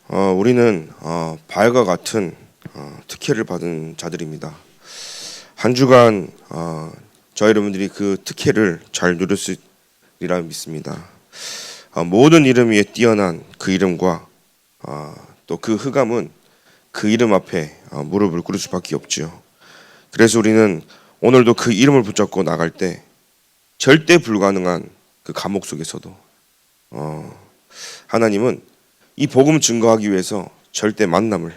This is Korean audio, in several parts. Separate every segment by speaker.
Speaker 1: 우리는 바알과 같은 특혜를 받은 자들입니다. 한 주간 저희 여러분들이 그 특혜를 잘 누렸으리라 믿습니다. 모든 이름 위에 뛰어난 그 이름과 또 그 흑암은 그 이름 앞에 무릎을 꿇을 수밖에 없지요. 그래서 우리는 오늘도 그 이름을 붙잡고 나갈 때 절대 불가능한 그 감옥 속에서도 하나님은 이 복음을 증거하기 위해서 절대 만남을,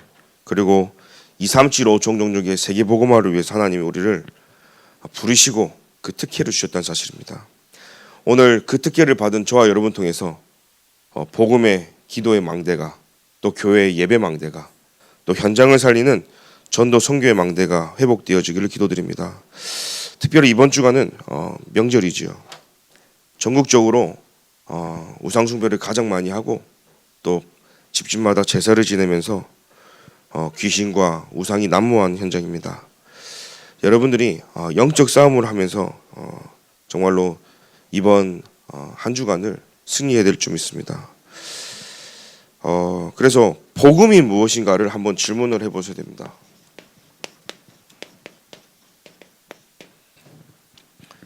Speaker 1: 그리고 237호 종족의 세계 복음화를 위해서 하나님이 우리를 부르시고 그 특혜를 주셨다는 사실입니다. 오늘 그 특혜를 받은 저와 여러분 통해서 복음의 기도의 망대가, 또 교회의 예배 망대가, 또 현장을 살리는 전도 선교의 망대가 회복되어지기를 기도드립니다. 특별히 이번 주간은 명절이지요. 전국적으로 우상 숭배를 가장 많이 하고 또 집집마다 제사를 지내면서 귀신과 우상이 난무한 현장입니다. 여러분들이 영적 싸움을 하면서 정말로 이번 한 주간을 승리해야 될 줄 믿습니다. 그래서 복음이 무엇인가를 한번 질문을 해보셔야 됩니다.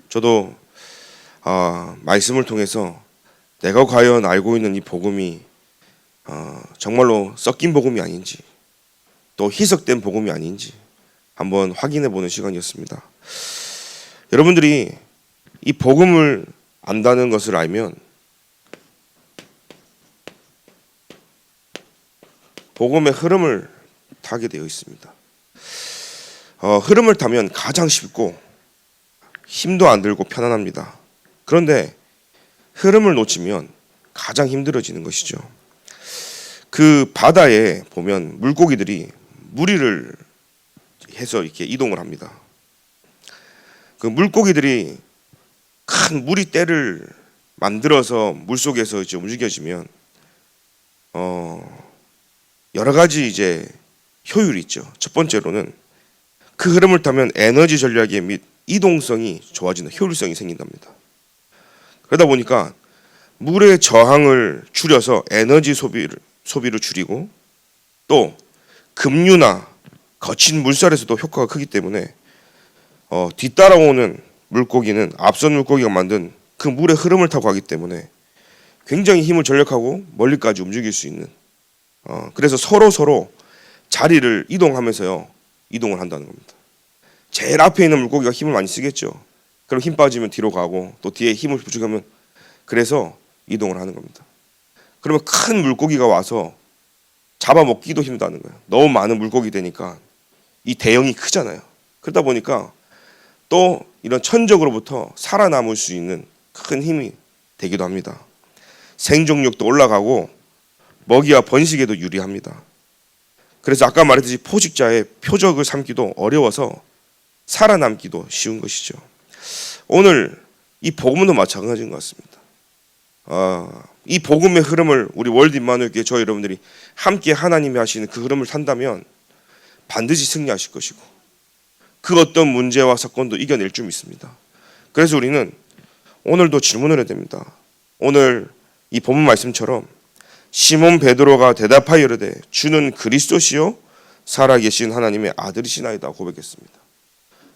Speaker 1: 저도 말씀을 통해서 내가 과연 알고 있는 이 복음이 정말로 섞인 복음이 아닌지, 또 희석된 복음이 아닌지 한번 확인해 보는 시간이었습니다. 여러분들이 이 복음을 안다는 것을 알면 복음의 흐름을 타게 되어 있습니다. 흐름을 타면 가장 쉽고 힘도 안 들고 편안합니다. 그런데 흐름을 놓치면 가장 힘들어지는 것이죠. 그 바다에 보면 물고기들이 무리를 해서 이렇게 이동을 합니다. 그 물고기들이 큰 무리대를 만들어서 물속에서 이제 움직여지면 여러 가지 이제 효율이 있죠. 첫 번째로는 그 흐름을 타면 에너지 전략의 및 이동성이 좋아지는 효율성이 생긴답니다. 그러다 보니까 물의 저항을 줄여서 에너지 소비를 줄이고, 또 급류나 거친 물살에서도 효과가 크기 때문에 뒤따라오는 물고기는 앞선 물고기가 만든 그 물의 흐름을 타고 가기 때문에 굉장히 힘을 전력하고 멀리까지 움직일 수 있는, 그래서 서로 자리를 이동하면서요 이동을 한다는 겁니다. 제일 앞에 있는 물고기가 힘을 많이 쓰겠죠. 그럼 힘 빠지면 뒤로 가고, 또 뒤에 힘을 부족하면, 그래서 이동을 하는 겁니다. 그러면 큰 물고기가 와서 잡아먹기도 힘들다는 거예요. 너무 많은 물고기 되니까 이 대형이 크잖아요. 그러다 보니까 또 이런 천적으로부터 살아남을 수 있는 큰 힘이 되기도 합니다. 생존력도 올라가고 먹이와 번식에도 유리합니다. 그래서 아까 말했듯이 포식자의 표적을 삼기도 어려워서 살아남기도 쉬운 것이죠. 오늘 이 복음도 마찬가지인 것 같습니다. 이 복음의 흐름을 우리 월드 임마누엘 교회 저희 여러분들이 함께 하나님이 하시는 그 흐름을 탄다면 반드시 승리하실 것이고, 그 어떤 문제와 사건도 이겨낼 줄 믿습니다. 그래서 우리는 오늘도 질문을 해야 됩니다. 오늘 이 본문 말씀처럼 시몬 베드로가 대답하여 이르되 주는 그리스도시요 살아계신 하나님의 아들이시나이다 고백했습니다.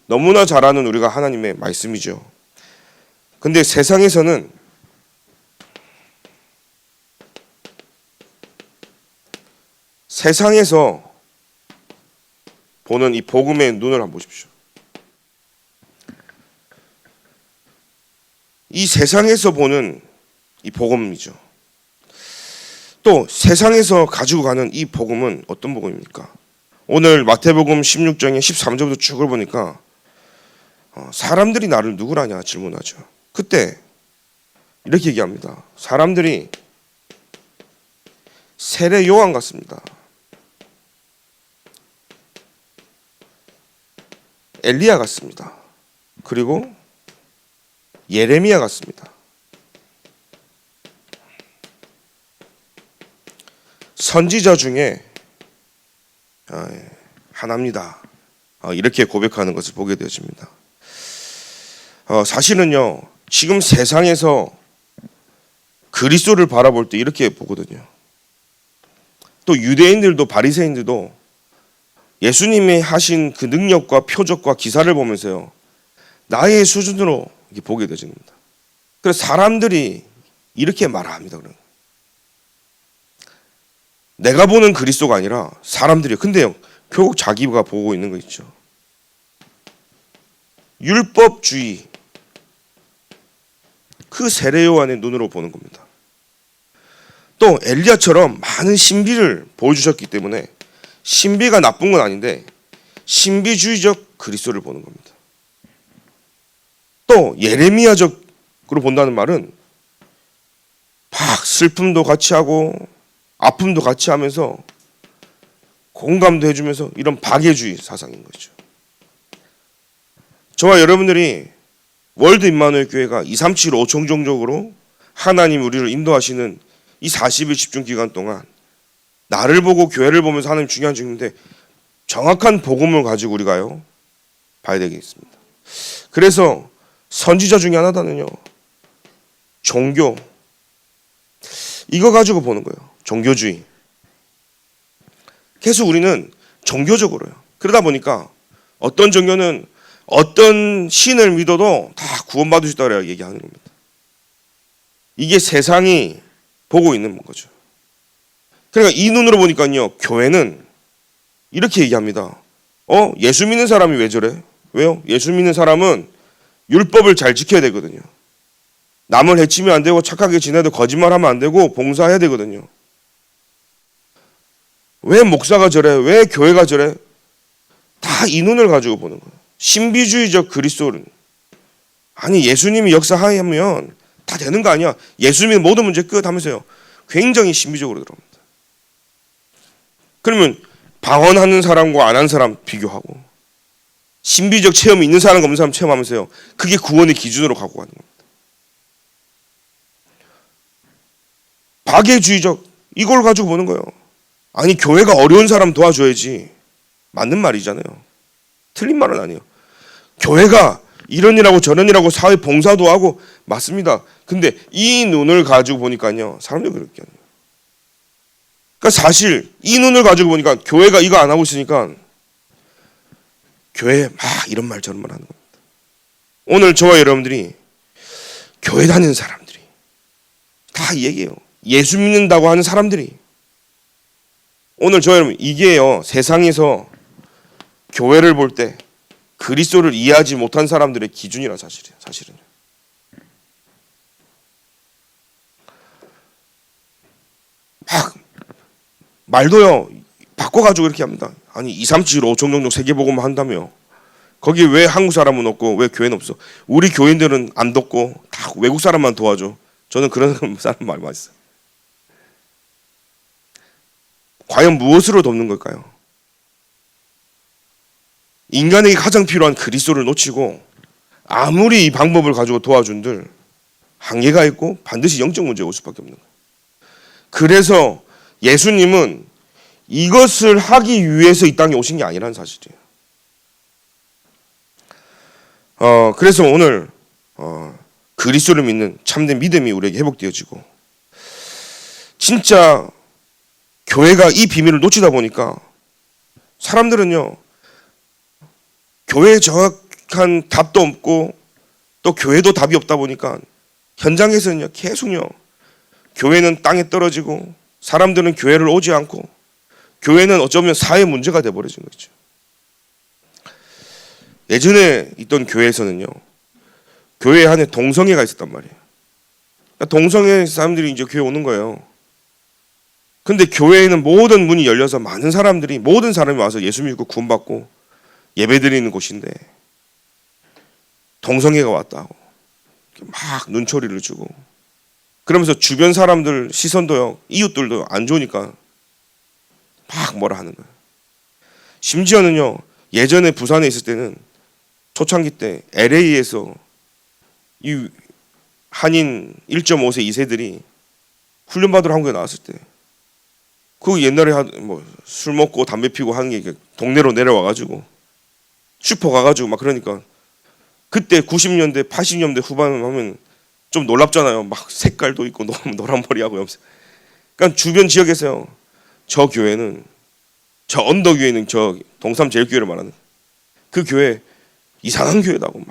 Speaker 1: 너무나 잘 아는 우리가 하나님의 말씀이죠. 근데 세상에서는 세상에서 보는 이 복음의 눈을 한번 보십시오. 이 세상에서 보는 이 복음이죠. 또 세상에서 가지고 가는 이 복음은 어떤 복음입니까? 오늘 마태복음 16장의 13절부터 쭉 보니까 사람들이 나를 누구라냐 질문하죠. 그때 이렇게 얘기합니다. 사람들이 세례 요한 같습니다. 엘리야 같습니다. 그리고 예레미야 같습니다. 선지자 중에 하나입니다. 이렇게 고백하는 것을 보게 되어집니다. 사실은요, 지금 세상에서 그리스도를 바라볼 때 이렇게 보거든요. 또 유대인들도 바리새인들도 예수님이 하신 그 능력과 표적과 기사를 보면서요, 나의 수준으로 이렇게 보게 되집니다. 그래서 사람들이 이렇게 말합니다. 그럼 내가 보는 그리스도가 아니라 사람들이. 근데요, 결국 자기가 보고 있는 거 있죠. 율법주의, 그 세례 요한의 눈으로 보는 겁니다. 또 엘리야처럼 많은 신비를 보여주셨기 때문에 신비가 나쁜 건 아닌데 신비주의적 그리스도를 보는 겁니다. 또 예레미야적으로 본다는 말은 막 슬픔도 같이 하고 아픔도 같이 하면서 공감도 해주면서 이런 박애주의 사상인 거죠. 저와 여러분들이 월드 임마누엘 교회가 237 5총종적으로 하나님 우리를 인도하시는 이 40일 집중 기간 동안 나를 보고 교회를 보면서 하는 중요한 중인데 정확한 복음을 가지고 우리가요 봐야 되겠습니다. 그래서 선지자 중에 하나다는요, 종교, 이거 가지고 보는 거예요. 종교주의. 계속 우리는 종교적으로요. 그러다 보니까 어떤 종교는 어떤 신을 믿어도 다 구원받을 수 있다고 얘기하는 겁니다. 이게 세상이 보고 있는 거죠. 그러니까 이 눈으로 보니까요, 교회는 이렇게 얘기합니다. 예수 믿는 사람이 왜 저래? 왜요? 예수 믿는 사람은 율법을 잘 지켜야 되거든요. 남을 해치면 안 되고 착하게 지내도 거짓말하면 안 되고 봉사해야 되거든요. 왜 목사가 저래? 왜 교회가 저래? 다 이 눈을 가지고 보는 거예요. 신비주의적 그리스도는, 아니 예수님이 역사하면 다 되는 거 아니야? 예수님의 모든 문제 끝 하면서요, 굉장히 신비적으로 들어옵니다. 그러면 방언하는 사람과 안 하는 사람 비교하고 신비적 체험이 있는 사람과 없는 사람 체험하면서요, 그게 구원의 기준으로 갖고 가는 겁니다. 박애주의적, 이걸 가지고 보는 거예요. 아니 교회가 어려운 사람 도와줘야지. 맞는 말이잖아요. 틀린 말은 아니에요. 교회가 이런 일하고 저런 일하고 사회 봉사도 하고 맞습니다. 근데 이 눈을 가지고 보니까요, 사람들이 그렇게 하네요. 그러니까 사실 이 눈을 가지고 보니까 교회가 이거 안 하고 있으니까 교회에 막 이런 말 저런 말 하는 겁니다. 오늘 저와 여러분들이 교회 다니는 사람들이 다 이 얘기예요. 예수 믿는다고 하는 사람들이 오늘 저와 여러분, 이게요 세상에서 교회를 볼 때 그리스도를 이해하지 못한 사람들의 기준이라 사실이에요. 사실은요. 막 말도요 바꿔가지고 이렇게 합니다. 아니 237 5총종족 세계복음만 한다며 거기 왜 한국 사람은 없고 왜 교회는 없어? 우리 교인들은 안 돕고 다 외국 사람만 도와줘. 저는 그런 사람 말 많이 써요. 과연 무엇으로 돕는 걸까요? 인간에게 가장 필요한 그리스도를 놓치고 아무리 이 방법을 가지고 도와준들 한계가 있고 반드시 영적 문제가 올 수밖에 없는 거예요. 그래서 예수님은 이것을 하기 위해서 이 땅에 오신 게 아니라는 사실이에요. 그래서 오늘 그리스도를 믿는 참된 믿음이 우리에게 회복되어지고, 진짜 교회가 이 비밀을 놓치다 보니까 사람들은요 교회에 정확한 답도 없고 또 교회도 답이 없다 보니까 현장에서는요 계속요 교회는 땅에 떨어지고 사람들은 교회를 오지 않고 교회는 어쩌면 사회 문제가 돼버려진 거죠. 예전에 있던 교회에서는요 교회 안에 동성애가 있었단 말이에요. 그러니까 동성애 사람들이 이제 교회 오는 거예요. 근데 교회에는 모든 문이 열려서 많은 사람들이, 모든 사람이 와서 예수 믿고 구원받고 예배드리는 곳인데 동성애가 왔다고 막 눈초리를 주고 그러면서 주변 사람들 시선도요, 이웃들도 안 좋으니까 막 뭐라 하는 거예요. 심지어는요 예전에 부산에 있을 때는 초창기 때 LA에서 이 한인 1.5세 2세들이 훈련받으러 한국에 나왔을 때 그 옛날에 뭐 술 먹고 담배 피고 하는 게 동네로 내려와가지고 슈퍼 가가지고 막 그러니까 그때 90년대 80년대 후반 하면 좀 놀랍잖아요. 막 색깔도 있고 노란 머리하고. 그러니까 주변 지역에서요 저 교회는, 저 언덕 위에 있는 저 동삼제일교회를 말하는 그 교회 이상한 교회다고, 막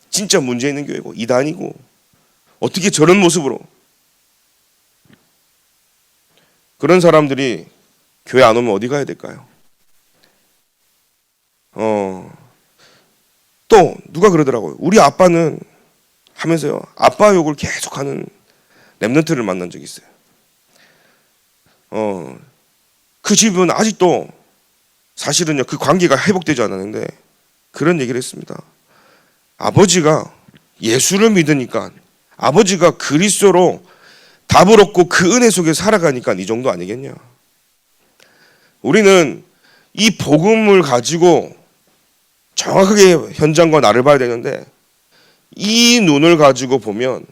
Speaker 1: 진짜 문제 있는 교회고 이단이고, 어떻게 저런 모습으로. 그런 사람들이 교회 안 오면 어디 가야 될까요? 또 누가 그러더라고요. 우리 아빠는 하면서요, 아빠 욕을 계속하는 랩런트를 만난 적이 있어요. 그 집은 아직도 사실은요, 그 관계가 회복되지 않았는데 그런 얘기를 했습니다. 아버지가 예수를 믿으니까, 아버지가 그리스도로 답을 얻고 그 은혜 속에 살아가니까 이 정도 아니겠냐. 우리는 이 복음을 가지고 정확하게 현장과 나를 봐야 되는데, 이 눈을 가지고 보면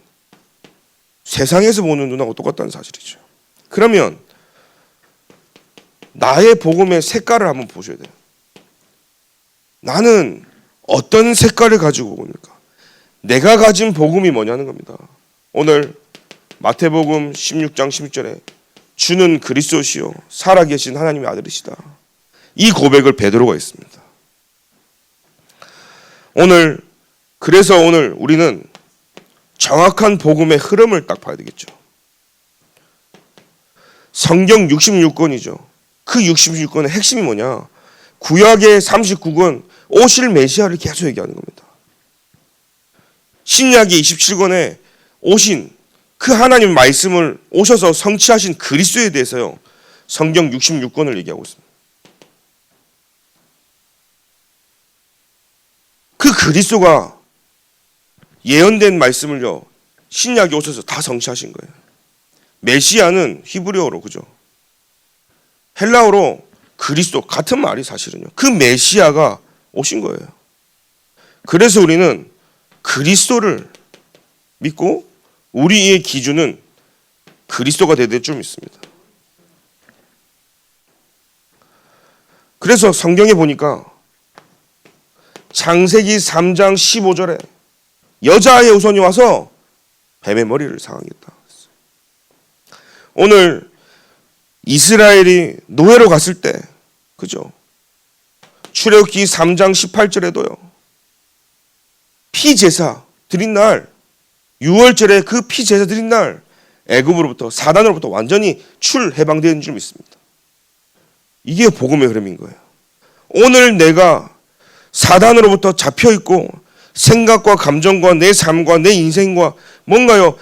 Speaker 1: 세상에서 보는 눈하고 똑같다는 사실이죠. 그러면 나의 복음의 색깔을 한번 보셔야 돼요. 나는 어떤 색깔을 가지고 옵니까? 내가 가진 복음이 뭐냐는 겁니다. 오늘 마태복음 16장 16절에 주는 그리스도시요 살아계신 하나님의 아들이시다, 이 고백을 베드로가 했습니다. 그래서 오늘 우리는 정확한 복음의 흐름을 딱 봐야 되겠죠. 성경 66권이죠. 그 66권의 핵심이 뭐냐? 구약의 39권 오실 메시아를 계속 얘기하는 겁니다. 신약의 27권에 오신 그 하나님 말씀을 오셔서 성취하신 그리스도에 대해서요, 성경 66권을 얘기하고 있습니다. 그 그리스도가 예언된 말씀을요, 신약에 오셔서 다 성취하신 거예요. 메시아는 히브리어로, 그죠? 헬라어로 그리스도, 같은 말이 사실은요. 그 메시아가 오신 거예요. 그래서 우리는 그리스도를 믿고 우리의 기준은 그리스도가 되어야 될 줄 믿습니다. 그래서 성경에 보니까 창세기 3장 15절에 여자아이의 후손이 와서 뱀의 머리를 상하겠다. 오늘 이스라엘이 노예로 갔을 때, 그죠? 출애굽기 3장 18절에도요, 피제사 드린 날, 6월절에 그 피제사 드린 날 애굽으로부터, 사단으로부터 완전히 해방되는 줄 믿습니다. 이게 복음의 흐름인 거예요. 오늘 내가 사단으로부터 잡혀있고 생각과 감정과 내 삶과 내 인생과 뭔가요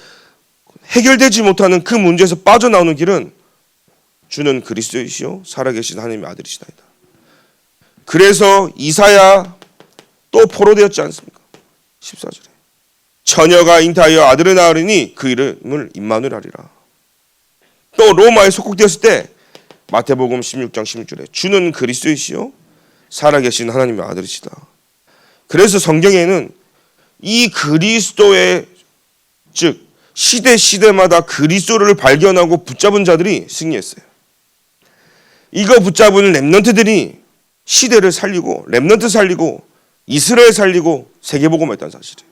Speaker 1: 해결되지 못하는 그 문제에서 빠져나오는 길은 주는 그리스도이시요 살아계신 하나님의 아들이시다이다. 그래서 이사야 또 포로되었지 않습니까? 14절에 처녀가 잉태하여 아들을 낳으리니 그 이름을 임마누엘 하리라. 또 로마에 속국되었을 때 마태복음 16장 16절에 주는 그리스도이시요 살아계신 하나님의 아들이시다. 그래서 성경에는 이 그리스도의, 즉 시대마다 그리스도를 발견하고 붙잡은 자들이 승리했어요. 이거 붙잡은 렘넌트들이 시대를 살리고, 렘넌트 살리고, 이스라엘 살리고 세계복음했다는 사실이에요.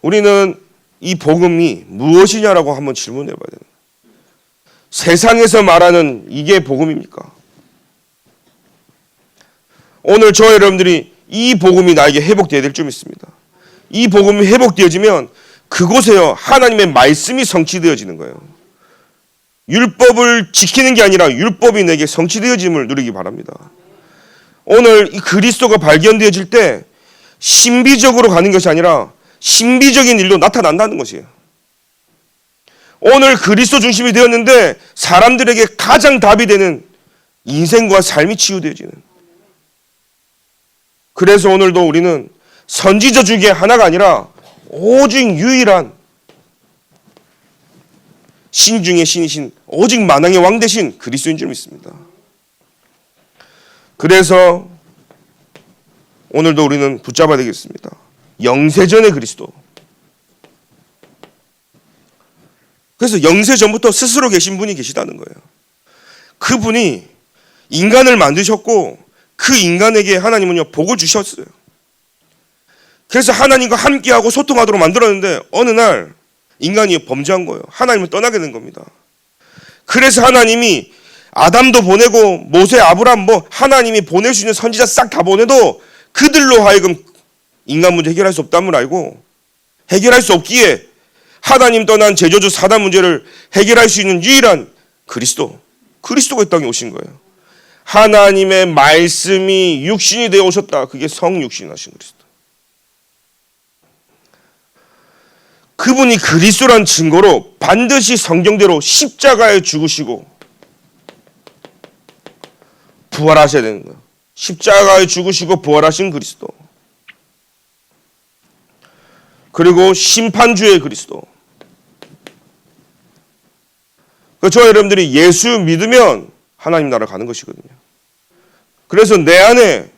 Speaker 1: 우리는 이 복음이 무엇이냐라고 한번 질문해 봐야 됩니다. 세상에서 말하는 이게 복음입니까? 오늘 저 여러분들이 이 복음이 나에게 회복되어야 될 줄 믿습니다. 이 복음이 회복되어지면 그곳에요 하나님의 말씀이 성취되어지는 거예요. 율법을 지키는 게 아니라 율법이 내게 성취되어짐을 누리기 바랍니다. 오늘 이 그리스도가 발견되어질 때 신비적으로 가는 것이 아니라 신비적인 일로 나타난다는 것이에요. 오늘 그리스도 중심이 되었는데 사람들에게 가장 답이 되는 인생과 삶이 치유되어지는. 그래서 오늘도 우리는 선지자 중에 하나가 아니라 오직 유일한 신 중의 신이신, 오직 만왕의 왕 되신 그리스도인 줄 믿습니다. 그래서 오늘도 우리는 붙잡아야 되겠습니다. 영세전의 그리스도. 그래서 영세전부터 스스로 계신 분이 계시다는 거예요. 그분이 인간을 만드셨고 그 인간에게 하나님은요 복을 주셨어요. 그래서 하나님과 함께하고 소통하도록 만들었는데 어느 날 인간이 범죄한 거예요. 하나님을 떠나게 된 겁니다. 그래서 하나님이 아담도 보내고 모세, 아브라함 하나님이 보낼 수 있는 선지자 싹 다 보내도 그들로 하여금 인간 문제 해결할 수 없다는 걸 알고 해결할 수 없기에 하나님 떠난 제조주 사단 문제를 해결할 수 있는 유일한 그리스도가 이 땅에 오신 거예요. 하나님의 말씀이 육신이 되어 오셨다. 그게 성육신 하신 그리스도. 그분이 그리스도란 증거로 반드시 성경대로 십자가에 죽으시고 부활하셔야 되는 거예요. 십자가에 죽으시고 부활하신 그리스도. 그리고 심판주의 그리스도. 저와 여러분들이 예수 믿으면 하나님 나라 가는 것이거든요. 그래서 내 안에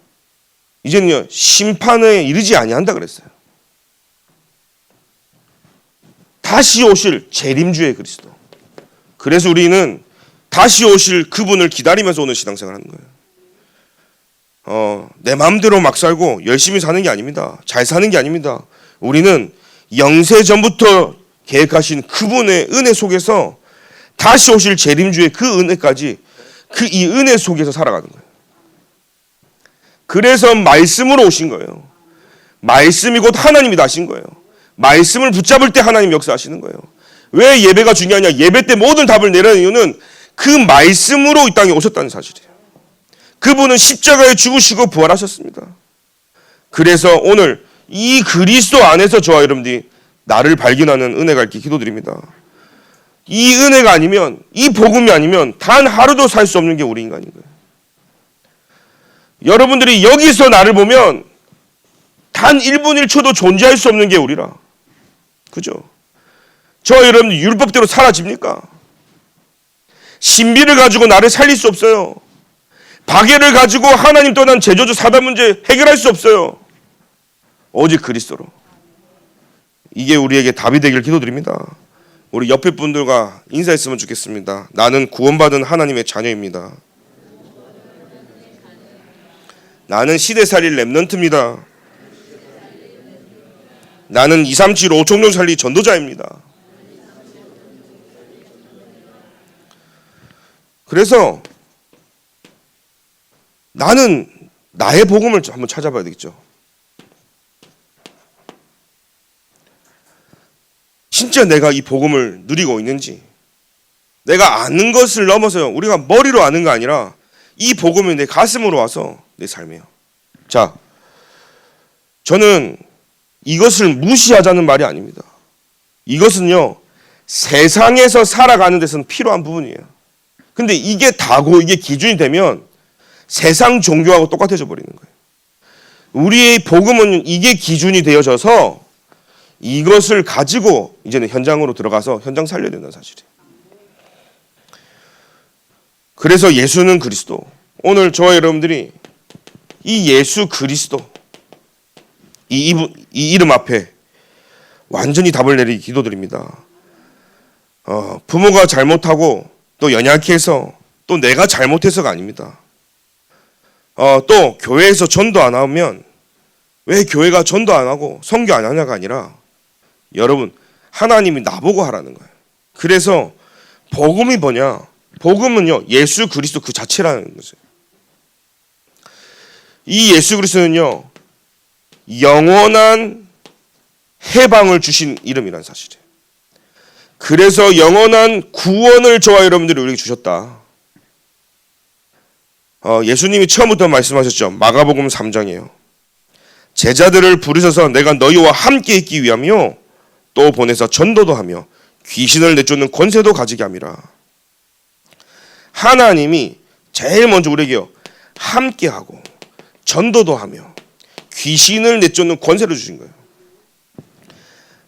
Speaker 1: 이제는요 심판에 이르지 아니한다 그랬어요. 다시 오실 재림주의 그리스도. 그래서 우리는 다시 오실 그분을 기다리면서 오늘 신앙생활 하는 거예요. 내 마음대로 막 살고 열심히 사는 게 아닙니다. 잘 사는 게 아닙니다. 우리는 영세 전부터 계획하신 그분의 은혜 속에서 다시 오실 재림주의 그 은혜까지 이 은혜 속에서 살아가는 거예요. 그래서 말씀으로 오신 거예요. 말씀이 곧 하나님이 나신 거예요. 말씀을 붙잡을 때 하나님 역사하시는 거예요. 왜 예배가 중요하냐? 예배 때 모든 답을 내라는 이유는 그 말씀으로 이 땅에 오셨다는 사실이에요. 그분은 십자가에 죽으시고 부활하셨습니다. 그래서 오늘 이 그리스도 안에서 저와 여러분들이 나를 발견하는 은혜가 있게 기도드립니다. 이 은혜가 아니면, 이 복음이 아니면 단 하루도 살 수 없는 게 우리 인간인 거예요. 여러분들이 여기서 나를 보면 단 1분 1초도 존재할 수 없는 게 우리라. 그죠? 저와 여러분들 율법대로 사라집니까? 신비를 가지고 나를 살릴 수 없어요. 박애를 가지고 하나님 떠난 제조주 사단 문제 해결할 수 없어요. 오직 그리스도로. 이게 우리에게 답이 되길 기도드립니다. 우리 옆에 분들과 인사했으면 좋겠습니다. 나는 구원받은 하나님의 자녀입니다. 나는 시대살릴 렘넌트입니다. 나는 237 5총종 살리 전도자입니다. 그래서 나는 나의 복음을 한번 찾아봐야 되겠죠. 진짜 내가 이 복음을 누리고 있는지, 내가 아는 것을 넘어서요. 우리가 머리로 아는 거 아니라 이 복음이 내 가슴으로 와서 내 삶이에요. 자, 저는 이것을 무시하자는 말이 아닙니다. 이것은요, 세상에서 살아가는 데서는 필요한 부분이에요. 근데 이게 다고 이게 기준이 되면 세상 종교하고 똑같아져 버리는 거예요. 우리의 복음은 이게 기준이 되어져서 이것을 가지고 이제는 현장으로 들어가서 현장 살려야 된다는 사실이에요. 그래서 예수는 그리스도. 오늘 저와 여러분들이 이 예수 그리스도 이 이름 앞에 완전히 답을 내리기 기도드립니다. 부모가 잘못하고 또 연약해서 또 내가 잘못해서가 아닙니다. 또 교회에서 전도 안 하면 왜 교회가 전도 안 하고 선교 안 하냐가 아니라 여러분 하나님이 나보고 하라는 거예요. 그래서 복음이 뭐냐? 복음은요 예수 그리스도 그 자체라는 거죠. 이 예수 그리스도는요 영원한 해방을 주신 이름이라는 사실이에요. 그래서 영원한 구원을 저와 여러분들이 우리에게 주셨다. 예수님이 처음부터 말씀하셨죠. 마가복음 3장이에요. 제자들을 부르셔서 내가 너희와 함께 있기 위함이요 또 보내서 전도도 하며 귀신을 내쫓는 권세도 가지게 함이라. 하나님이 제일 먼저 우리에게요 함께하고 전도도 하며 귀신을 내쫓는 권세를 주신 거예요.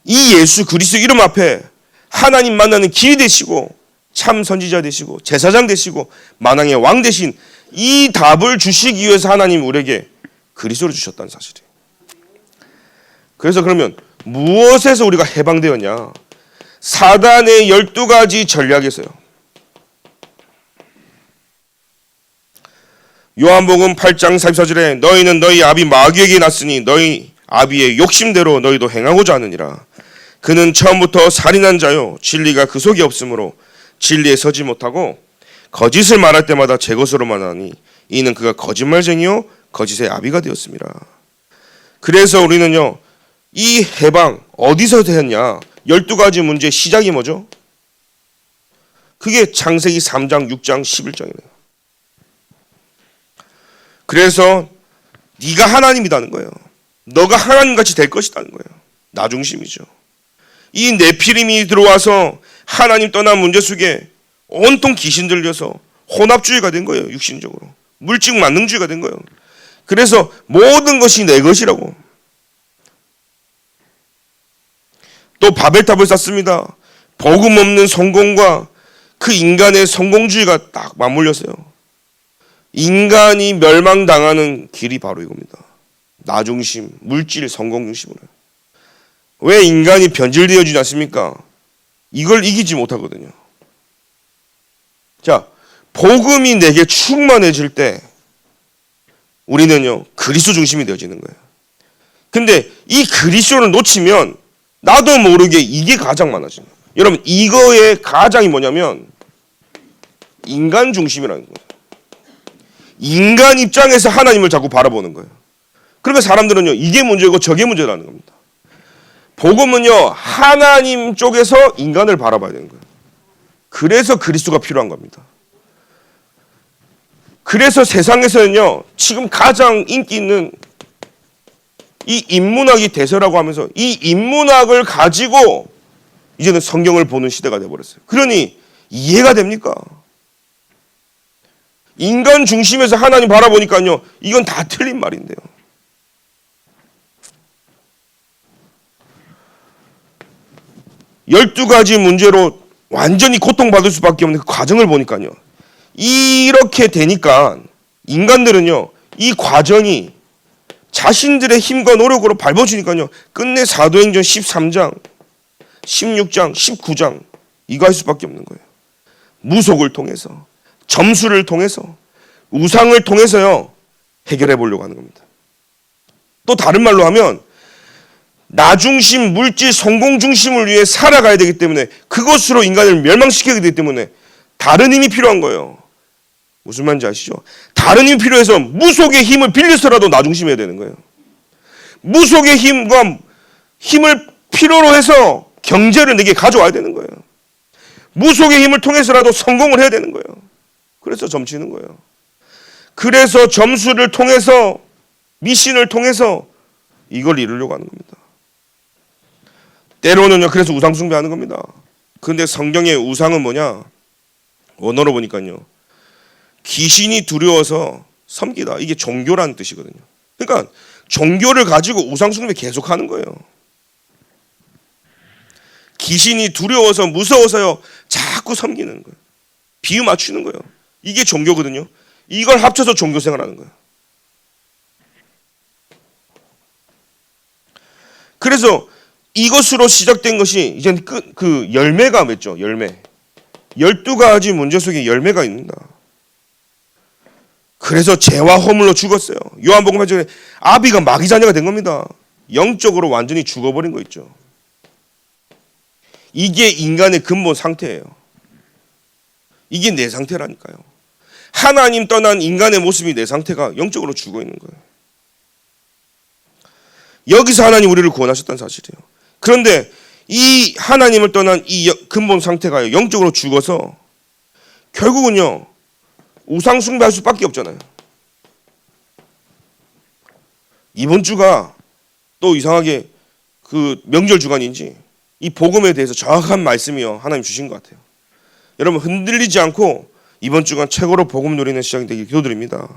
Speaker 1: 이 예수 그리스도 이름 앞에 하나님 만나는 길이 되시고 참 선지자 되시고 제사장 되시고 만왕의 왕 되신 이 답을 주시기 위해서 하나님이 우리에게 그리스도를 주셨다는 사실이에요. 그래서 그러면 무엇에서 우리가 해방되었냐? 사단의 12가지 전략에서요. 요한복음 8장 44절에 너희는 너희 아비 마귀에게 났으니 너희 아비의 욕심대로 너희도 행하고자 하느니라. 그는 처음부터 살인한 자요 진리가 그 속에 없으므로 진리에 서지 못하고 거짓을 말할 때마다 제 것으로 말하니 이는 그가 거짓말쟁이요 거짓의 아비가 되었습니다. 그래서 우리는요, 이 해방 어디서 되었냐? 12가지 문제의 시작이 뭐죠? 그게 창세기 3장, 6장, 11장이래요. 그래서 네가 하나님이라는 거예요. 너가 하나님같이 될 것이라는 거예요. 나 중심이죠. 이 네피림이 들어와서 하나님 떠난 문제 속에 온통 귀신 들려서 혼합주의가 된 거예요. 육신적으로. 물질 만능주의가 된 거예요. 그래서 모든 것이 내 것이라고. 또 바벨탑을 쌓습니다. 복음 없는 성공과 그 인간의 성공주의가 딱 맞물렸어요. 인간이 멸망당하는 길이 바로 이겁니다. 나 중심, 물질, 성공 중심으로. 왜 인간이 변질되어지지 않습니까? 이걸 이기지 못하거든요. 자, 복음이 내게 충만해질 때 우리는요, 그리스도 중심이 되어지는 거예요. 근데 이 그리스도를 놓치면 나도 모르게 이게 가장 많아져요. 여러분, 이거의 가장이 뭐냐면 인간 중심이라는 거예요. 인간 입장에서 하나님을 자꾸 바라보는 거예요. 그러니까 사람들은요, 이게 문제고 저게 문제라는 겁니다. 복음은요, 하나님 쪽에서 인간을 바라봐야 되는 거예요. 그래서 그리스도가 필요한 겁니다. 그래서 세상에서는요, 지금 가장 인기 있는 이 인문학이 대세라고 하면서 이 인문학을 가지고 이제는 성경을 보는 시대가 되어버렸어요. 그러니 이해가 됩니까? 인간 중심에서 하나님 바라보니까요, 이건 다 틀린 말인데요. 열두 가지 문제로 완전히 고통받을 수밖에 없는 그 과정을 보니까요, 이렇게 되니까 인간들은요, 이 과정이 자신들의 힘과 노력으로 밟아주니까요, 끝내 사도행전 13장, 16장, 19장 이거 할 수밖에 없는 거예요. 무속을 통해서, 점수를 통해서, 우상을 통해서요, 해결해 보려고 하는 겁니다. 또 다른 말로 하면 나 중심, 물질, 성공 중심을 위해 살아가야 되기 때문에 그것으로 인간을 멸망시키게 되기 때문에 다른 힘이 필요한 거예요. 무슨 말인지 아시죠? 다른 힘이 필요해서 무속의 힘을 빌려서라도 나 중심해야 되는 거예요. 무속의 힘을 필요로 해서 경제를 내게 가져와야 되는 거예요. 무속의 힘을 통해서라도 성공을 해야 되는 거예요. 그래서 점치는 거예요. 그래서 점수를 통해서, 미신을 통해서 이걸 이루려고 하는 겁니다. 때로는요, 그래서 우상 숭배하는 겁니다. 그런데 성경의 우상은 뭐냐? 원어로 보니까요, 귀신이 두려워서 섬기다. 이게 종교라는 뜻이거든요. 그러니까 종교를 가지고 우상 숭배 계속하는 거예요. 귀신이 두려워서 무서워서요, 자꾸 섬기는 거예요. 비유 맞추는 거예요. 이게 종교거든요. 이걸 합쳐서 종교 생활하는 거예요. 그래서 이것으로 시작된 것이 이제 그 열매가 맺죠. 열매. 12가지 문제 속에 열매가 있습니다. 그래서 죄와 허물로 죽었어요. 요한복음 8절에 아비가 마귀 자녀가 된 겁니다. 영적으로 완전히 죽어버린 거 있죠. 이게 인간의 근본 상태예요. 이게 내 상태라니까요. 하나님 떠난 인간의 모습이 내 상태가 영적으로 죽어 있는 거예요. 여기서 하나님 우리를 구원하셨다는 사실이에요. 그런데 이 하나님을 떠난 이 근본 상태가 영적으로 죽어서 결국은요, 우상 숭배할 수밖에 없잖아요. 이번 주가 또 이상하게 그 명절 주간인지 이 복음에 대해서 정확한 말씀이요, 하나님 주신 것 같아요. 여러분 흔들리지 않고 이번 주간 최고로 복음 누리는 시작이 되길 기도드립니다.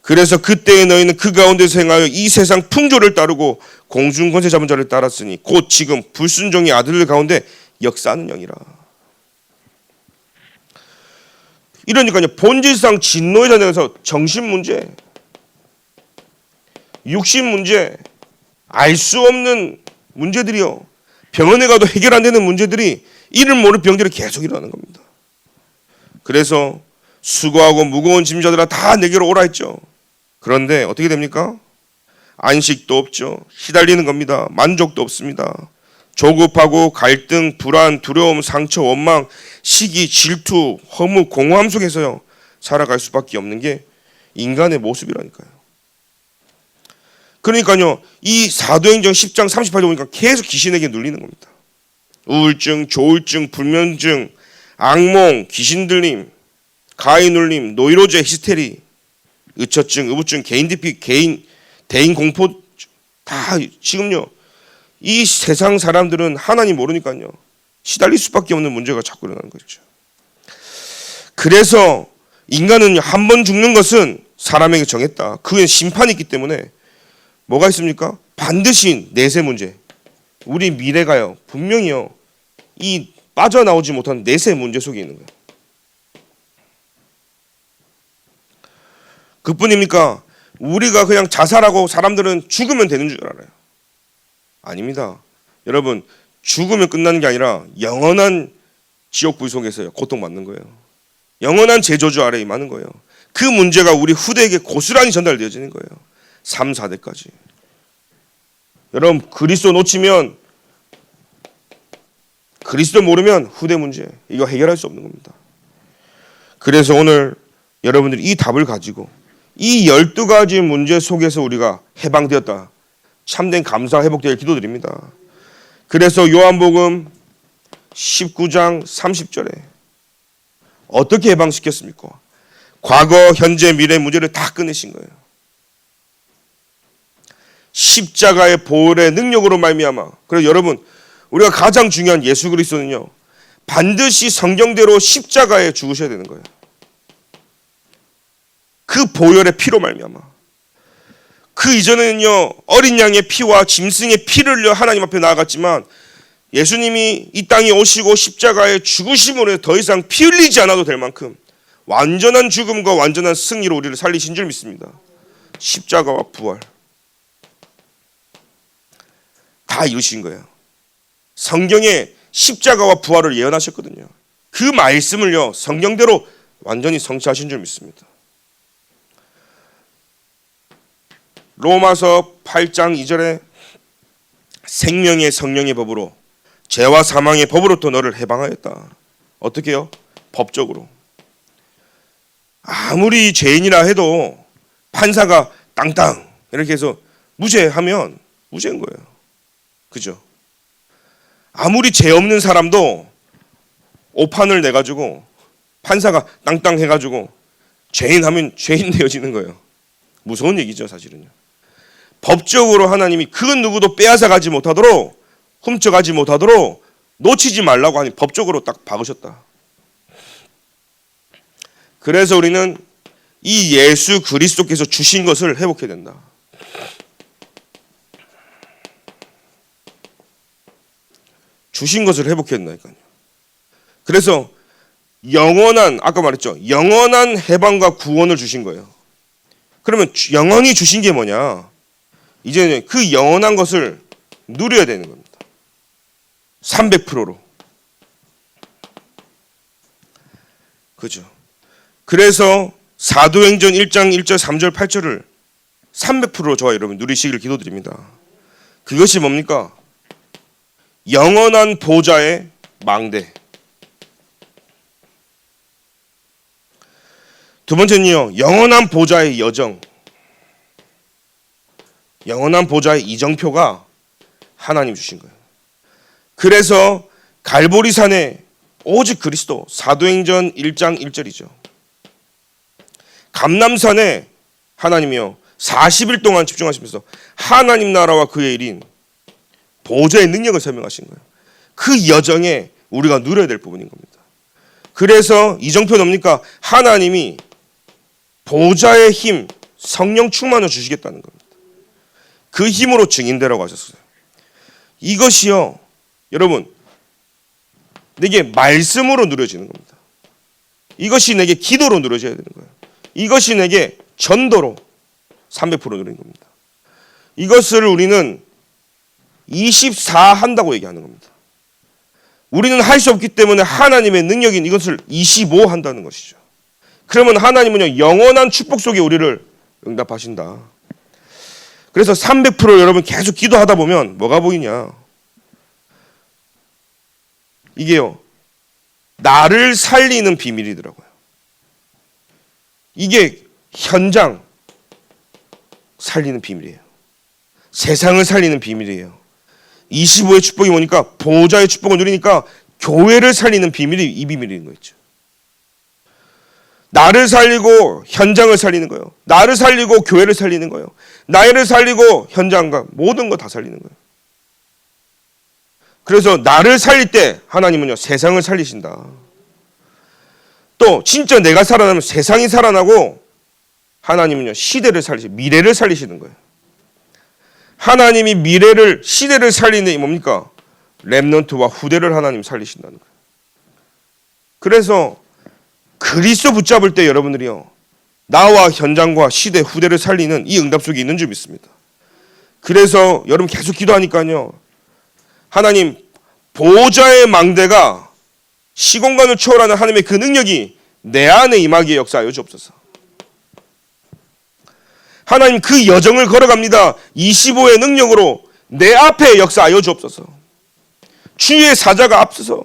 Speaker 1: 그래서 그때에 너희는 그 가운데서 행하여 이 세상 풍조를 따르고 공중 권세 잡은 자를 따랐으니 곧 지금 불순종의 아들들 가운데 역사하는 영이라. 이러니까요, 본질상 진노의 자녀에서 정신 문제, 육신 문제, 알 수 없는 문제들이요, 병원에 가도 해결 안 되는 문제들이 이를 모르는 병들이 계속 일어나는 겁니다. 그래서 수고하고 무거운 짐자들아 다 내게로 오라 했죠. 그런데 어떻게 됩니까? 안식도 없죠. 시달리는 겁니다. 만족도 없습니다. 조급하고 갈등, 불안, 두려움, 상처, 원망, 시기, 질투, 허무, 공허함 속에서요 살아갈 수밖에 없는 게 인간의 모습이라니까요. 그러니까요 이 사도행전 10장 38절 보니까 계속 귀신에게 눌리는 겁니다. 우울증, 조울증, 불면증, 악몽, 귀신 들림, 가위 눌림, 노이로제, 히스테리, 의처증, 의부증, 개인 디피, 대인 공포 다 지금요 이 세상 사람들은 하나님 모르니까요 시달릴 수밖에 없는 문제가 자꾸 일어나는 거죠. 그래서 인간은 한 번 죽는 것은 사람에게 정했다. 그에 심판이 있기 때문에 뭐가 있습니까? 반드시 내세 문제. 우리 미래가요 분명히요 이 빠져나오지 못한 내세 문제 속에 있는 거예요. 그뿐입니까? 우리가 그냥 자살하고 사람들은 죽으면 되는 줄 알아요. 아닙니다. 여러분 죽으면 끝나는 게 아니라 영원한 지옥불 속에서요 고통받는 거예요. 영원한 재저주 아래에 임하는 거예요. 그 문제가 우리 후대에게 고스란히 전달되어지는 거예요. 3, 4대까지. 여러분 그리스도 놓치면 그리스도 모르면 후대 문제 이거 해결할 수 없는 겁니다. 그래서 오늘 여러분들이 이 답을 가지고 이 12가지 문제 속에서 우리가 해방되었다. 참된 감사 회복되길 기도드립니다. 그래서 요한복음 19장 30절에 어떻게 해방시켰습니까? 과거, 현재, 미래 문제를 다 끝내신 거예요. 십자가의 보혈의 능력으로 말미암아. 그래서 여러분 우리가 가장 중요한 예수 그리스도는요 반드시 성경대로 십자가에 죽으셔야 되는 거예요. 그 보혈의 피로 말미암아. 그 이전에는요 어린 양의 피와 짐승의 피를 흘려 하나님 앞에 나아갔지만 예수님이 이 땅에 오시고 십자가에 죽으심으로 더 이상 피 흘리지 않아도 될 만큼 완전한 죽음과 완전한 승리로 우리를 살리신 줄 믿습니다. 십자가와 부활 다 이루신 거예요. 성경에 십자가와 부활을 예언하셨거든요. 그 말씀을요 성경대로 완전히 성취하신 줄 믿습니다. 로마서 8장 2절에 생명의 성령의 법으로 죄와 사망의 법으로부터 너를 해방하였다. 어떻게 해요? 법적으로. 아무리 죄인이라 해도 판사가 땅땅 이렇게 해서 무죄하면 무죄인 거예요. 그죠? 아무리 죄 없는 사람도 오판을 내가지고 판사가 땅땅 해가지고 죄인 하면 죄인 되어지는 거예요. 무서운 얘기죠 사실은요. 법적으로 하나님이 그 누구도 빼앗아가지 못하도록 훔쳐가지 못하도록 놓치지 말라고 하니 법적으로 딱 박으셨다. 그래서 우리는 이 예수 그리스도께서 주신 것을 회복해야 된다. 주신 것을 회복해야 된다니까요. 그래서 영원한 아까 말했죠. 영원한 해방과 구원을 주신 거예요. 그러면 영원히 주신 게 뭐냐? 이제 그 영원한 것을 누려야 되는 겁니다. 300%로. 그죠? 그래서 사도행전 1장 1절 3절 8절을 300%로 저와 여러분 누리시기를 기도드립니다. 그것이 뭡니까? 영원한 보좌의 망대. 두 번째는요. 영원한 보좌의 여정. 영원한 보좌의 이정표가 하나님 주신 거예요. 그래서 갈보리산에 오직 그리스도 사도행전 1장 1절이죠. 감람산에 하나님이요 40일 동안 집중하시면서 하나님 나라와 그의 일인 보좌의 능력을 설명하신 거예요. 그 여정에 우리가 누려야 될 부분인 겁니다. 그래서 이정표는 뭡니까? 하나님이 보좌의 힘, 성령 충만을 주시겠다는 겁니다. 그 힘으로 증인되라고 하셨어요. 이것이요 여러분 내게 말씀으로 누려지는 겁니다. 이것이 내게 기도로 누려져야 되는 거예요. 이것이 내게 전도로 300% 누리는 겁니다. 이것을 우리는 24 한다고 얘기하는 겁니다. 우리는 할 수 없기 때문에 하나님의 능력인 이것을 25 한다는 것이죠. 그러면 하나님은요 영원한 축복 속에 우리를 응답하신다. 그래서 300% 여러분 계속 기도하다 보면 뭐가 보이냐? 이게요, 나를 살리는 비밀이더라고요. 이게 현장 살리는 비밀이에요. 세상을 살리는 비밀이에요. 25의 축복이 뭐니까 보호자의 축복을 누리니까 교회를 살리는 비밀이 이 비밀인 거였죠. 나를 살리고 현장을 살리는 거예요. 나를 살리고 교회를 살리는 거예요. 나를 살리고 현장과 모든 거 다 살리는 거예요. 그래서 나를 살릴 때 하나님은요, 세상을 살리신다. 또 진짜 내가 살아나면 세상이 살아나고 하나님은요, 시대를 살리시고 미래를 살리시는 거예요. 하나님이 미래를, 시대를 살리는 게 뭡니까? 렘넌트와 후대를 하나님 살리신다는 거예요. 그래서 그리스도 붙잡을 때 여러분들이요, 나와 현장과 시대, 후대를 살리는 이 응답 속에 있는 줄 믿습니다. 그래서 여러분 계속 기도하니까요, 하나님 보호자의 망대가 시공간을 초월하는 하나님의 그 능력이 내 안에 임하기에 역사하여 주옵소서. 하나님 그 여정을 걸어갑니다. 25의 능력으로 내 앞에 역사하여 주옵소서. 주의 사자가 앞서서,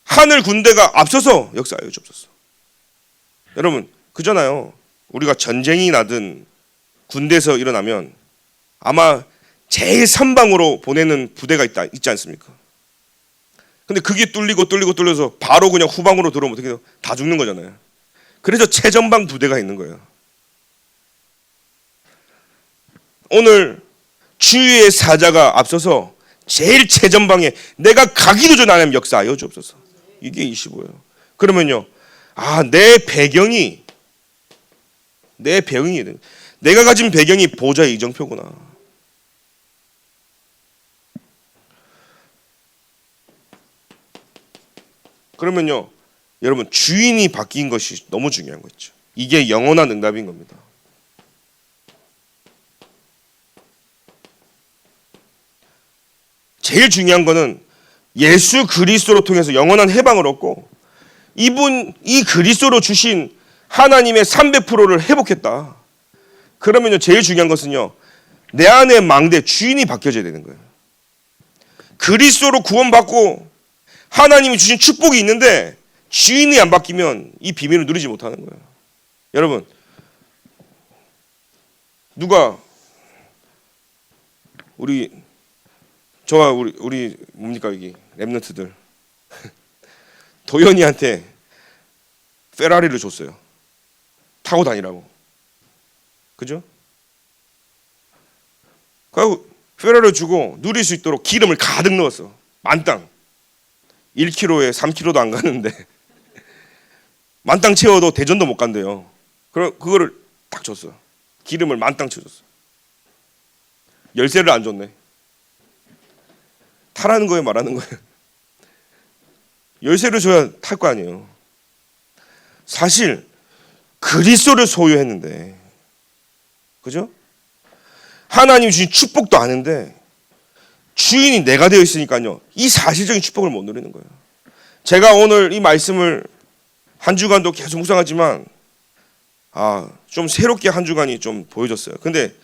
Speaker 1: 하늘 군대가 앞서서 역사하여 주옵소서. 여러분 그잖아요. 우리가 전쟁이 나든 군대에서 일어나면 아마 제일 선방으로 보내는 부대가 있지 않습니까? 근데 그게 뚫려서 바로 그냥 후방으로 들어오면 어떻게 돼요? 다 죽는 거잖아요. 그래서 최전방 부대가 있는 거예요. 오늘 주의 사자가 앞서서 제일 최전방에 내가 가기도 전에 하나님 역사하여 주옵소서. 이게 25예요. 그러면요, 내 배경이 내가 가진 배경이 보좌의 이정표구나. 그러면요, 여러분 주인이 바뀐 것이 너무 중요한 거죠. 이게 영원한 응답인 겁니다. 제일 중요한 거는 예수 그리스도로 통해서 영원한 해방을 얻고 이 그리스도로 주신 하나님의 300%를 회복했다. 그러면요, 제일 중요한 것은요, 내 안에 망대 주인이 바뀌어져야 되는 거예요. 그리스도로 구원받고 하나님이 주신 축복이 있는데 주인이 안 바뀌면 이 비밀을 누리지 못하는 거예요. 여러분, 누가 저와 우리 뭡니까, 여기 랩런트들 도현이한테 페라리를 줬어요. 타고 다니라고. 그죠? 그리고 페라리를 주고 누릴 수 있도록 기름을 가득 넣었어. 만땅. 1km에 3km도 안 가는데 만땅 채워도 대전도 못 간대요. 그거를 딱 줬어. 기름을 만땅 채워줬어. 열쇠를 안 줬네. 타라는 거예요, 말하는 거예요? 열쇠를 줘야 탈 거 아니에요. 사실 그리스도를 소유했는데, 그죠? 하나님이 주신 축복도 아는데 주인이 내가 되어 있으니까요, 이 사실적인 축복을 못 누리는 거예요. 제가 오늘 이 말씀을 한 주간도 계속 묵상하지만 좀 새롭게 한 주간이 좀 보여졌어요. 근데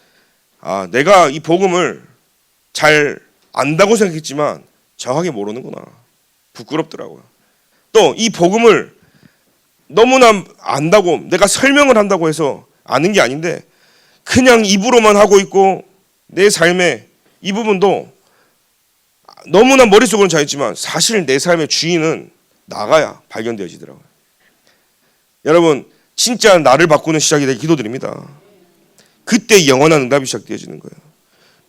Speaker 1: 내가 이 복음을 잘 안다고 생각했지만 정확하게 모르는구나. 부끄럽더라고요. 또 이 복음을 너무나 안다고 내가 설명을 한다고 해서 아는 게 아닌데 그냥 입으로만 하고 있고 내 삶의 이 부분도 너무나 머릿속으로는 잘 있지만 사실 내 삶의 주인은 나가야 발견되어지더라고요. 여러분 진짜 나를 바꾸는 시작이 되길 기도드립니다. 그때 영원한 응답이 시작되어지는 거예요.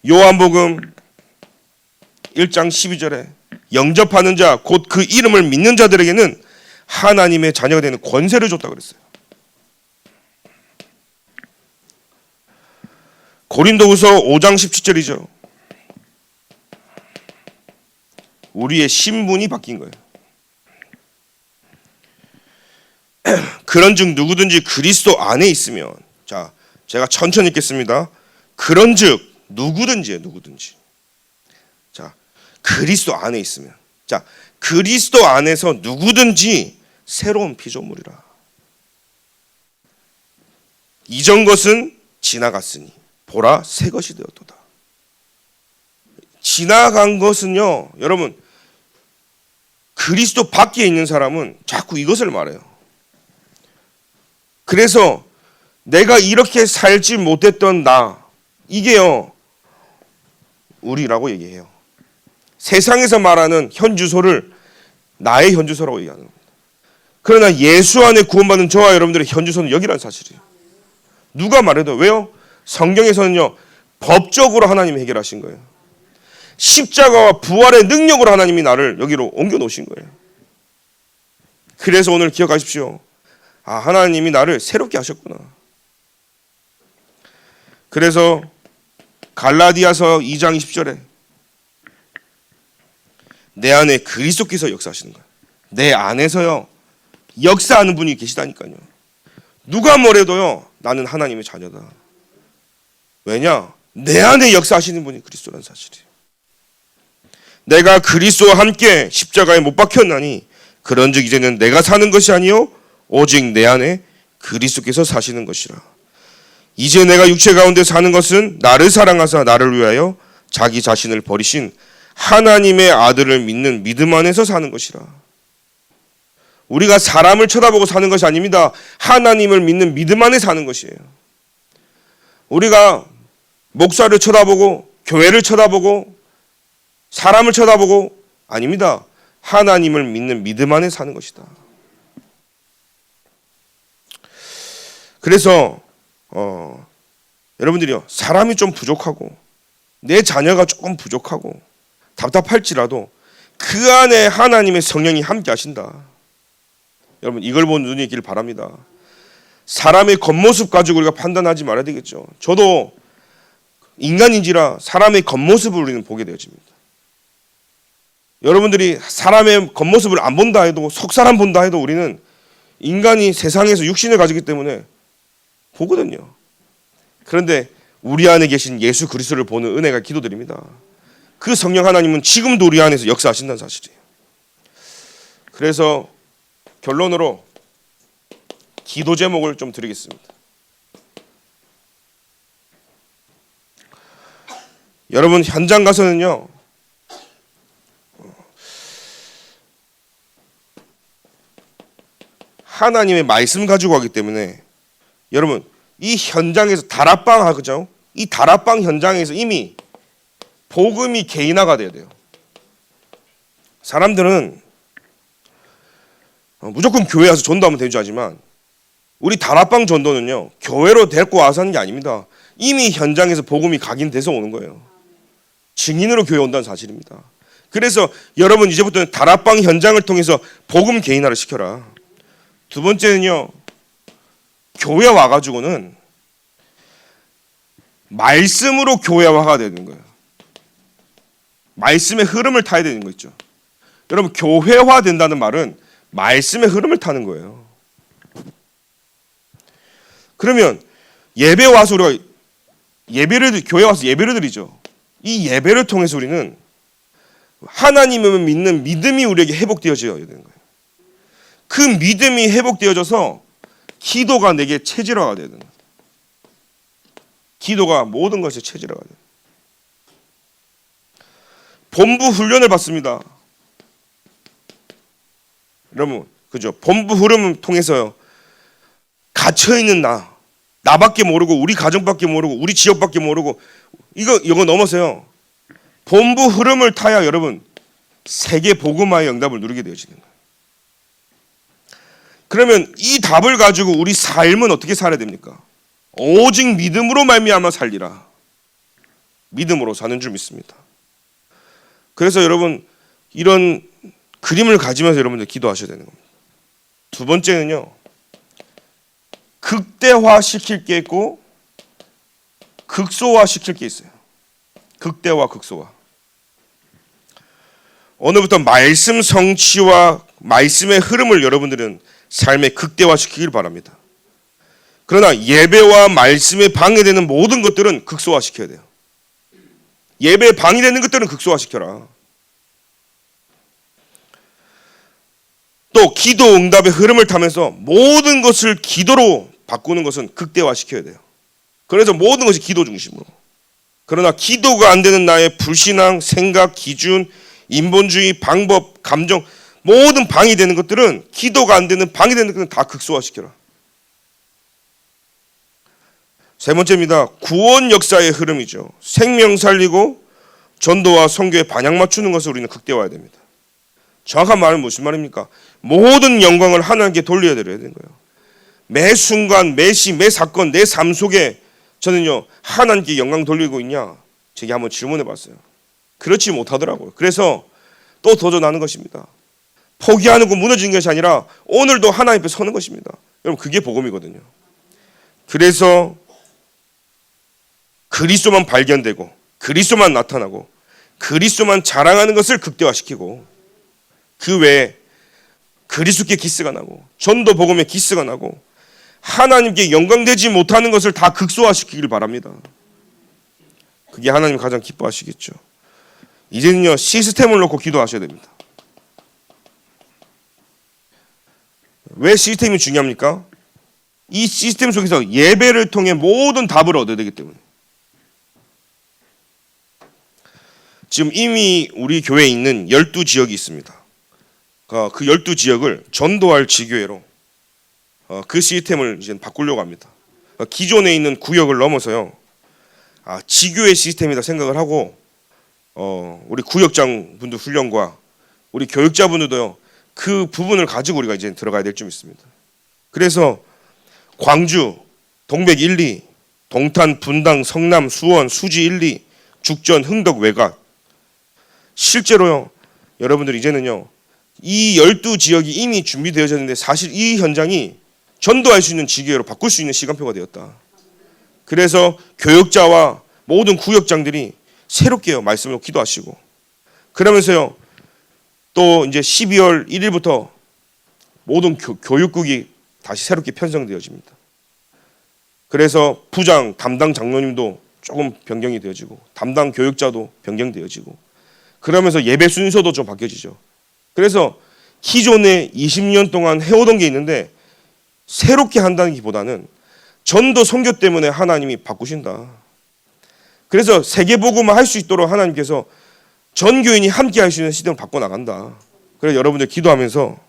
Speaker 1: 요한복음 1장 12절에 영접하는 자 곧 그 이름을 믿는 자들에게는 하나님의 자녀가 되는 권세를 줬다고 그랬어요. 고린도후서 5장 17절이죠. 우리의 신분이 바뀐 거예요. 그런즉 누구든지 그리스도 안에 있으면, 자, 제가 천천히 읽겠습니다. 그런즉 누구든지예요, 누구든지. 자, 그리스도 안에 있으면, 자, 그리스도 안에서 누구든지 새로운 피조물이라. 이전 것은 지나갔으니 보라 새 것이 되었도다. 지나간 것은요, 여러분, 그리스도 밖에 있는 사람은 자꾸 이것을 말해요. 그래서 내가 이렇게 살지 못했던 나, 이게요, 우리라고 얘기해요. 세상에서 말하는 현주소를 나의 현주소라고 얘기하는 겁니다. 그러나 예수 안에 구원받은 저와 여러분들의 현주소는 여기라는 사실이에요. 누가 말해도, 왜요? 성경에서는요, 법적으로 하나님이 해결하신 거예요. 십자가와 부활의 능력으로 하나님이 나를 여기로 옮겨 놓으신 거예요. 그래서 오늘 기억하십시오. 아, 하나님이 나를 새롭게 하셨구나. 그래서 갈라디아서 2장 20절에 내 안에 그리스도께서 역사하시는 거예요. 내 안에서요, 역사하는 분이 계시다니까요. 누가 뭐래도요, 나는 하나님의 자녀다. 왜냐? 내 안에 역사하시는 분이 그리스도라는 사실이에요. 내가 그리스도와 함께 십자가에 못 박혔나니 그런즉 이제는 내가 사는 것이 아니요 오직 내 안에 그리스도께서 사시는 것이라. 이제 내가 육체 가운데 사는 것은 나를 사랑하사 나를 위하여 자기 자신을 버리신 하나님의 아들을 믿는 믿음 안에서 사는 것이라. 우리가 사람을 쳐다보고 사는 것이 아닙니다. 하나님을 믿는 믿음 안에 사는 것이에요. 우리가 목사를 쳐다보고 교회를 쳐다보고 사람을 쳐다보고 아닙니다. 하나님을 믿는 믿음 안에 사는 것이다. 그래서 여러분들이요, 사람이 좀 부족하고 내 자녀가 조금 부족하고 답답할지라도 그 안에 하나님의 성령이 함께 하신다. 여러분, 이걸 본 눈이 있길 바랍니다. 사람의 겉모습 가지고 우리가 판단하지 말아야 되겠죠. 저도 인간인지라 사람의 겉모습을 우리는 보게 되어집니다. 여러분들이 사람의 겉모습을 안 본다 해도, 속사람 본다 해도 우리는 인간이 세상에서 육신을 가지기 때문에 보거든요. 그런데 우리 안에 계신 예수 그리스도를 보는 은혜가 기도드립니다. 그 성령 하나님은 지금도 우리 안에서 역사하신다는 사실이에요. 그래서 결론으로 기도 제목을 좀 드리겠습니다. 여러분, 현장 가서는요, 하나님의 말씀 가지고 가기 때문에 여러분, 이 현장에서 다락방 하죠. 이 다락방 현장에서 이미 복음이 개인화가 돼야 돼요. 사람들은 무조건 교회 와서 전도하면 되는 줄 알지만 우리 다락방 전도는요, 교회로 데리고 와서 하는 게 아닙니다. 이미 현장에서 복음이 각인돼서 오는 거예요. 증인으로 교회 온다는 사실입니다. 그래서 여러분, 이제부터는 다락방 현장을 통해서 복음 개인화를 시켜라. 두 번째는요, 교회 와가지고는 말씀으로 교회화가 되는 거예요. 말씀의 흐름을 타야 되는 거 있죠. 여러분, 교회화 된다는 말은 말씀의 흐름을 타는 거예요. 그러면 예배 와서 우리가 교회 와서 예배를 드리죠. 이 예배를 통해서 우리는 하나님을 믿는 믿음이 우리에게 회복되어져야 되는 거예요. 그 믿음이 회복되어져서 기도가 내게 체질화가 되는 거예요. 기도가 모든 것이 체질화가 돼요. 본부 훈련을 받습니다. 여러분, 그죠? 본부 흐름을 통해서요, 갇혀있는 나밖에 모르고, 우리 가정밖에 모르고, 우리 지역밖에 모르고, 이거 넘어서요, 본부 흐름을 타야 여러분, 세계 복음화의 응답을 누리게 되어지는 거예요. 그러면 이 답을 가지고 우리 삶은 어떻게 살아야 됩니까? 오직 믿음으로 말미암아 살리라. 믿음으로 사는 줄 믿습니다. 그래서 여러분, 이런 그림을 가지면서 여러분들 기도하셔야 되는 겁니다. 두 번째는요, 극대화 시킬 게 있고 극소화 시킬 게 있어요. 극대화, 극소화. 오늘부터 말씀 성취와 말씀의 흐름을 여러분들은 삶에 극대화 시키길 바랍니다. 그러나 예배와 말씀에 방해되는 모든 것들은 극소화 시켜야 돼요. 예배에 방해되는 것들은 극소화 시켜라. 또 기도 응답의 흐름을 타면서 모든 것을 기도로 바꾸는 것은 극대화 시켜야 돼요. 그래서 모든 것이 기도 중심으로. 그러나 기도가 안 되는 나의 불신앙, 생각, 기준, 인본주의, 방법, 감정 모든 방이 되는 것들은 기도가 안 되는 방이 되는 것들은 다 극소화시켜라. 세 번째입니다. 구원 역사의 흐름이죠. 생명 살리고 전도와 선교에 반향 맞추는 것을 우리는 극대화해야 됩니다. 정확한 말은 무슨 말입니까? 모든 영광을 하나님께 돌려야 되는 거예요. 매 순간, 매 시, 매 사건, 내 삶 속에 저는요 하나님께 영광 돌리고 있냐? 제가 한번 질문해 봤어요. 그렇지 못하더라고요. 그래서 또 도전하는 것입니다. 포기하는 거 무너지는 것이 아니라 오늘도 하나님 앞에 서는 것입니다. 여러분 그게 복음이거든요. 그래서 그리스도만 발견되고 그리스도만 나타나고 그리스도만 자랑하는 것을 극대화시키고 그 외에 그리스도께 기스가 나고 전도 복음에 기스가 나고 하나님께 영광되지 못하는 것을 다 극소화시키길 바랍니다. 그게 하나님 가장 기뻐하시겠죠. 이제는요 시스템을 놓고 기도하셔야 됩니다. 왜 시스템이 중요합니까? 이 시스템 속에서 예배를 통해 모든 답을 얻어야 되기 때문에. 지금 이미 우리 교회에 있는 12지역이 있습니다. 그 12지역을 전도할 지교회로 그 시스템을 이제 바꾸려고 합니다. 기존에 있는 구역을 넘어서요. 지교회 시스템이다 생각을 하고 우리 구역장 분들 훈련과 우리 교육자분들도요. 그 부분을 가지고 우리가 이제 들어가야 될 점 있습니다. 그래서 광주, 동백 1, 2, 동탄, 분당, 성남, 수원, 수지 1, 2, 죽전, 흥덕, 외곽 실제로요. 여러분들 이제는요. 이 12지역이 이미 준비되어졌는데 사실 이 현장이 전도할 수 있는 지교회로 바꿀 수 있는 시간표가 되었다. 그래서 교역자와 모든 구역장들이 새롭게요. 말씀으로 기도하시고 그러면서요. 또 이제 12월 1일부터 모든 교육국이 다시 새롭게 편성되어집니다. 그래서 부장, 담당 장로님도 조금 변경이 되어지고 담당 교육자도 변경되어지고 그러면서 예배 순서도 좀 바뀌어지죠. 그래서 기존에 20년 동안 해오던 게 있는데 새롭게 한다는 기보다는 전도 선교 때문에 하나님이 바꾸신다. 그래서 세계복음을 할 수 있도록 하나님께서 전 교인이 함께 할 수 있는 시스템을 바꿔나간다. 그래서 여러분들 기도하면서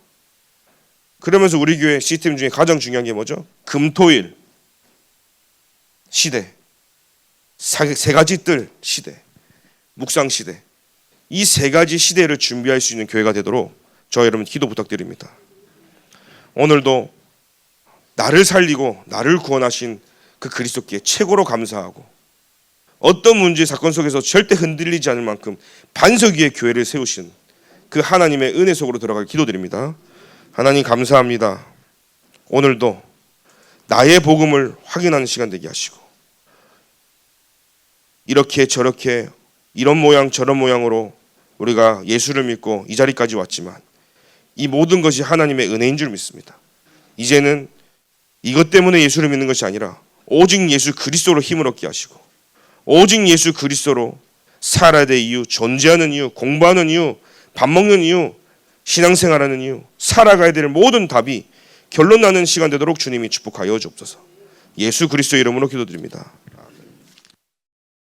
Speaker 1: 그러면서 우리 교회 시스템 중에 가장 중요한 게 뭐죠? 금토일 시대, 세 가지 뜰 시대, 묵상 시대 이 세 가지 시대를 준비할 수 있는 교회가 되도록 저 여러분 기도 부탁드립니다. 오늘도 나를 살리고 나를 구원하신 그 그리스도께 최고로 감사하고 어떤 문제 사건 속에서 절대 흔들리지 않을 만큼 반석 위에 교회를 세우신 그 하나님의 은혜 속으로 들어갈 기도드립니다. 하나님 감사합니다. 오늘도 나의 복음을 확인하는 시간 되게 하시고 이렇게 저렇게 이런 모양 저런 모양으로 우리가 예수를 믿고 이 자리까지 왔지만 이 모든 것이 하나님의 은혜인 줄 믿습니다. 이제는 이것 때문에 예수를 믿는 것이 아니라 오직 예수 그리스도로 힘을 얻게 하시고 오직 예수 그리스도로 살아야 될 이유, 존재하는 이유, 공부하는 이유, 밥 먹는 이유, 신앙생활하는 이유, 살아가야 될 모든 답이 결론 나는 시간 되도록 주님이 축복하여 주옵소서. 예수 그리스도의 이름으로 기도드립니다.